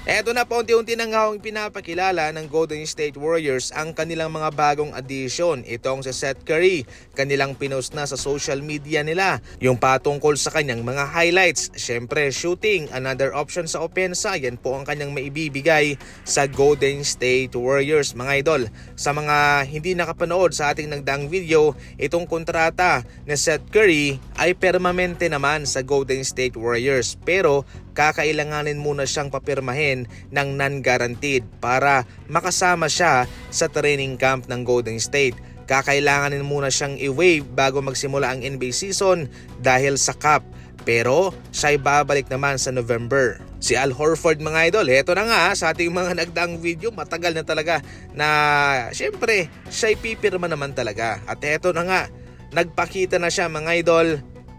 Eto na, paunti-unti nang ngawang pinapakilala ng Golden State Warriors ang kanilang mga bagong addition. Itong si Seth Curry, kanilang pinost na sa social media nila yung patungkol sa kanyang mga highlights. Syempre, shooting, another option sa opensa, yan po ang kanyang maibibigay sa Golden State Warriors. Mga idol, sa mga hindi nakapanood sa ating nagdaang video, itong kontrata ni Seth Curry ay permanente naman sa Golden State Warriors. Pero kakailanganin muna siyang papirmahin ng non-guaranteed para makasama siya sa training camp ng Golden State. Kakailanganin muna siyang i-waive bago magsimula ang NBA season dahil sa cap. Pero siya ay babalik naman sa November. Si Al Horford, mga idol, eto na nga sa ating mga nagdaang video, matagal na talaga na syempre siya ay pipirma naman talaga. At eto na nga, nagpakita na siya, mga idol.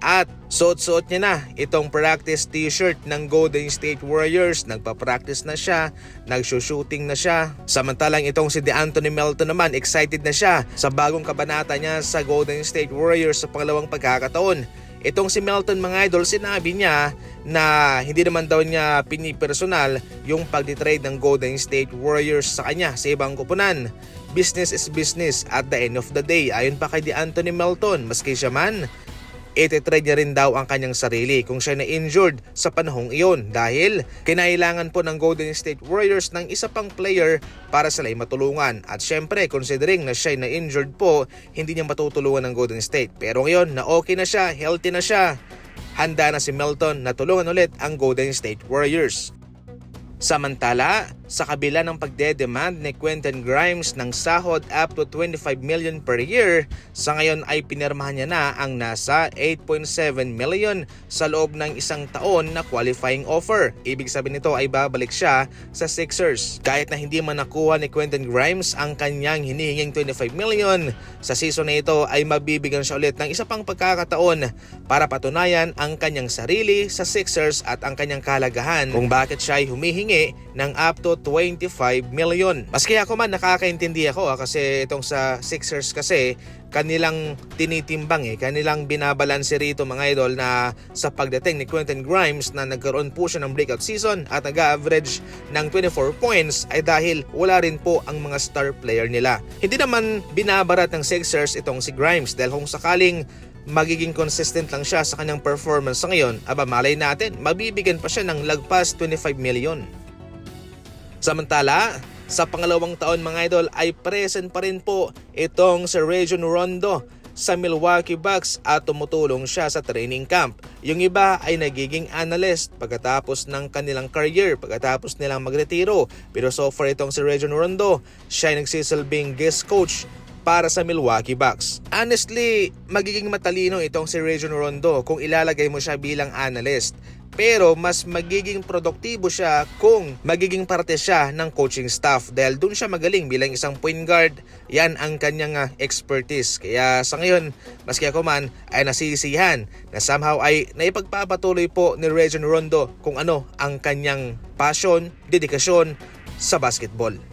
At suot-suot niya na itong practice t-shirt ng Golden State Warriors. Nagpa-practice na siya, nagsushooting na siya. Samantalang itong si DeAnthony Melton naman, excited na siya sa bagong kabanata niya sa Golden State Warriors sa pangalawang pagkakataon. Itong si Melton, mga idol, sinabi niya na hindi naman daw niya pinipersonal yung pagtitrade ng Golden State Warriors sa kanya sa ibang kupunan. Business is business at the end of the day. Ayon pa kay DeAnthony Melton, maski siya man, ititrade niya rin daw ang kanyang sarili kung siya na-injured sa panahong iyon dahil kinailangan po ng Golden State Warriors ng isa pang player para sila ay matulungan. At syempre, considering na siya na-injured po, hindi niya matutulungan ng Golden State. Pero ngayon, na okay na siya, healthy na siya, handa na si Melton na tulungan ulit ang Golden State Warriors. Samantala, sa kabila ng pagdedemand ni Quentin Grimes ng sahod up to $25 million per year, sa ngayon ay pinirmahan niya na ang nasa $8.7 million sa loob ng isang taon na qualifying offer. Ibig sabihin nito ay babalik siya sa Sixers. Kahit na hindi man nakuha ni Quentin Grimes ang kanyang hinihinging $25 million, sa season na ito ay mabibigyan siya ulit ng isa pang pagkakataon para patunayan ang kanyang sarili sa Sixers at ang kanyang kalagahan kung bakit siya ay humihingi ng up to $25 million. Maski ako man, nakakaintindi ako kasi itong sa Sixers kasi kanilang tinitimbang kanilang binabalanse rito, mga idol, na sa pagdating ni Quentin Grimes na nagkaroon po siya ng breakout season at nag-average ng 24 points ay dahil wala rin po ang mga star player nila. Hindi naman binabarat ng Sixers itong si Grimes dahil kung sakaling magiging consistent lang siya sa kanyang performance sa ngayon, aba malay natin, mabibigyan pa siya ng lagpas $25 million. Samantala, sa pangalawang taon, mga idol, ay present pa rin po itong si Rajon Rondo sa Milwaukee Bucks at tumutulong siya sa training camp. Yung iba ay nagiging analyst pagkatapos ng kanilang career, pagkatapos nilang magretiro. Pero so far itong si Rajon Rondo, siya ay nagsisilbing guest coach para sa Milwaukee Bucks. Honestly, magiging matalino itong si Rajon Rondo kung ilalagay mo siya bilang analyst. Pero mas magiging produktibo siya kung magiging parte siya ng coaching staff dahil dun siya magaling bilang isang point guard. Yan ang kanyang expertise. Kaya sa ngayon, maski ako man ay nasisihan na somehow ay naipagpapatuloy po ni Rajon Rondo kung ano ang kanyang passion, dedikasyon sa basketball.